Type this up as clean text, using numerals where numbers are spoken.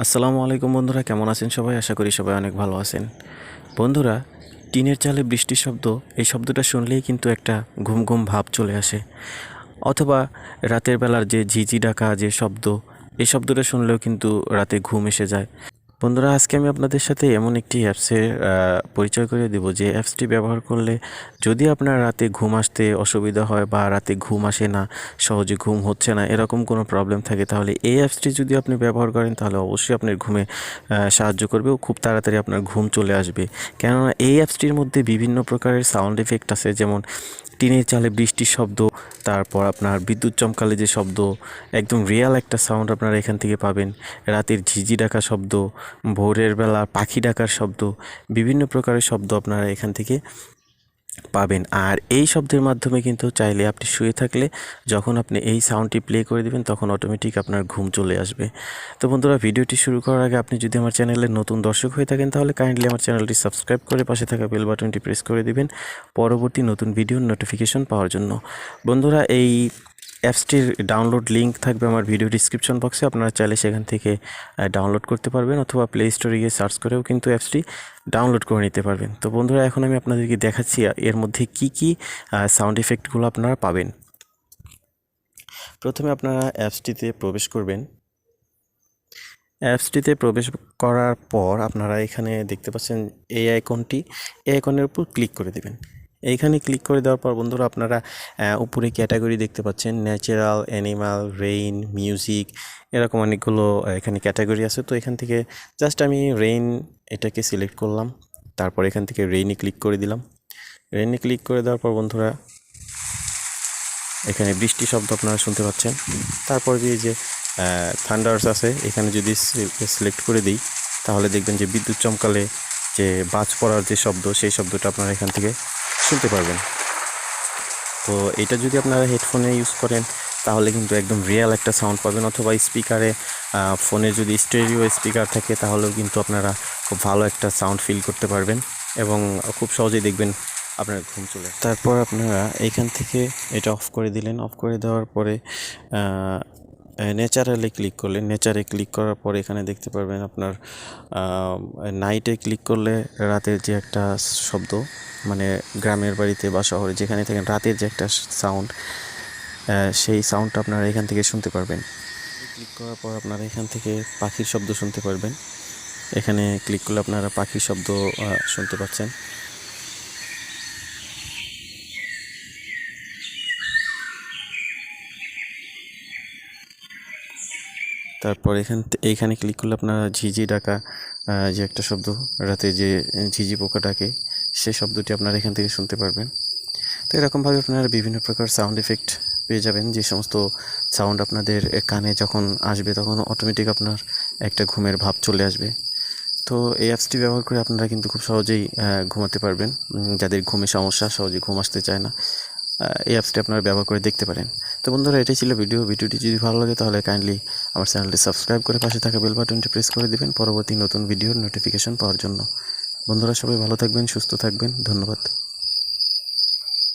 আসসালামু আলাইকুম বন্ধুরা, কেমন আছেন সবাই? আশা করি সবাই অনেক ভালো আছেন। বন্ধুরা, টিনের চালে বৃষ্টির শব্দ, এই শব্দটা শুনলেই কিন্তু একটা ঘুম ঘুম ভাব চলে আসে। অথবা রাতের বেলার যে ঝিঝি ডাকা যে শব্দ, এই শব্দটা শুনলেও কিন্তু রাতে ঘুম এসে যায়। বন্ধুরা, আজকে আমি আপনাদের সাথে এমন একটি অ্যাপসের পরিচয় করে দেব, যে অ্যাপসটি ব্যবহার করলে যদি আপনার রাতে ঘুম আসতে অসুবিধা হয় বা রাতে ঘুম আসে না, সহজে ঘুম হচ্ছে না, এরকম কোনো প্রবলেম থাকে, তাহলে এই অ্যাপসটি যদি আপনি ব্যবহার করেন তাহলে অবশ্যই আপনার ঘুমে সাহায্য করবে ও খুব তাড়াতাড়ি আপনার ঘুম চলে আসবে। কেননা এই অ্যাপসটির মধ্যে বিভিন্ন প্রকারের সাউন্ড এফেক্ট আছে, যেমন টিনের চালে বৃষ্টির শব্দ, তারপর আপনার বিদ্যুৎ চমকালে যে শব্দ, একদম রিয়েল একটা সাউন্ড আপনারা এখান থেকে পাবেন। রাতের ঝিঝি ডাকা শব্দ, ভোরের বেলা পাখি ডাকার শব্দ, বিভিন্ন প্রকারের শব্দ আপনারা এখান থেকে পাবেন। আর এই শব্দের মাধ্যমে কিন্তু চাইলে আপনি শুয়ে থাকলে যখন আপনি এই সাউন্ডটি প্লে করে দেবেন তখন অটোমেটিক আপনার ঘুম চলে আসবে। তো বন্ধুরা, ভিডিওটি শুরু করার আগে আপনি যদি আমার চ্যানেলের নতুন দর্শক হয়ে থাকেন তাহলে কাইন্ডলি আমার চ্যানেলটি সাবস্ক্রাইব করে পাশে থাকা বেল বাটনটি প্রেস করে দিবেন পরবর্তী নতুন ভিডিওর নোটিফিকেশন পাওয়ার জন্য। বন্ধুরা, এই অ্যাপসটির ডাউনলোড লিঙ্ক থাকবে আমার ভিডিও ডিসক্রিপশন বক্সে, আপনারা চাইলে সেখান থেকে ডাউনলোড করতে পারবেন, অথবা প্লে স্টোরে গিয়ে সার্চ করেও কিন্তু অ্যাপসটি ডাউনলোড করে নিতে পারবেন। তো বন্ধুরা, এখন আমি আপনাদেরকে দেখাচ্ছি এর মধ্যে কি কি সাউন্ড ইফেক্টগুলো আপনারা পাবেন। প্রথমে আপনারা অ্যাপসটিতে প্রবেশ করবেন। অ্যাপসটিতে প্রবেশ করার পর আপনারা এখানে দেখতে পাচ্ছেন এই আইকনটি, এই আইকনের উপর ক্লিক করে দেবেন। এইখানে ক্লিক করে দেওয়ার পর বন্ধুরা, আপনারা উপরে ক্যাটাগরি দেখতে পাচ্ছেন, ন্যাচারাল, অ্যানিমাল, রেইন, মিউজিক, এরকম অনেকগুলো এখানে ক্যাটাগরি আছে। তো এখান থেকে জাস্ট আমি রেইন এটাকে সিলেক্ট করলাম, তারপর এখান থেকে রেইনে ক্লিক করে দিলাম। রেইনে ক্লিক করে দেওয়ার পর বন্ধুরা, এখানে বৃষ্টি শব্দ আপনারা শুনতে পাচ্ছেন। তারপর দিয়ে যে থান্ডার্স আছে, এখানে যদি সিলেক্ট করে দিই তাহলে দেখবেন যে বিদ্যুৎ চমকালে যে বাজ পড়ার যে শব্দ, সেই শব্দটা আপনারা এখান থেকে শুনতে পারবেন। তো এটা যদি আপনারা হেডফোনে ইউজ করেন তাহলে কিন্তু একদম রিয়েল একটা সাউন্ড পাবেন, অথবা স্পিকারে, ফোনে যদি স্টেরিও স্পিকার থাকে তাহলেও কিন্তু আপনারা খুব ভালো একটা সাউন্ড ফিল করতে পারবেন এবং খুব সহজেই দেখবেন আপনার ঘুম চলে। তারপর আপনারা এইখান থেকে এটা অফ করে দিলেন। অফ করে দেওয়ার পরে নেচারালে ক্লিক করলেন। নেচারে ক্লিক করার পরে এখানে দেখতে পারবেন আপনার নাইটে ক্লিক করলে রাতের যে একটা শব্দ, মানে গ্রামের বাড়িতে বা শহরে যেখানে থাকেন, রাতের যে একটা সাউন্ড, সেই সাউন্ডটা আপনারা এখান থেকে শুনতে পারবেন। ক্লিক করার পর আপনারা এখান থেকে পাখির শব্দ শুনতে পারবেন। এখানে ক্লিক করলে আপনারা পাখির শব্দ শুনতে পাচ্ছেন। তারপর এইখানে ক্লিক করলে আপনারা ঝিঝি ডাকা যে একটা শব্দ, রাতে যে ঝিঝি পোকা ডাকে, সেই শব্দটি আপনারা এখান থেকে শুনতে পারবেন। তো এরকমভাবে আপনারা বিভিন্ন প্রকার সাউন্ড এফেক্ট পেয়ে যাবেন, যে সমস্ত সাউন্ড আপনাদের কানে যখন আসবে তখন অটোমেটিক আপনার একটা ঘুমের ভাব চলে আসবে। তো এই অ্যাপসটি ব্যবহার করে আপনারা কিন্তু খুব সহজেই ঘুমাতে পারবেন। যাদের ঘুমে সমস্যা, সহজে ঘুম আসতে চায় না, এই অ্যাপসটি আপনারা ব্যবহার করে দেখতে পারেন। তো বন্ধুরা, এটাই ছিল ভিডিওটি যদি ভালো লাগে তাহলে কাইন্ডলি আমার চ্যানেলটি সাবস্ক্রাইব করে পাশে থাকা বেল বাটনটি প্রেস করে দিবেন পরবর্তী নতুন ভিডিওর নোটিফিকেশন পাওয়ার জন্য। বন্ধুরা, সবাই ভালো থাকবেন, সুস্থ থাকবেন, ধন্যবাদ।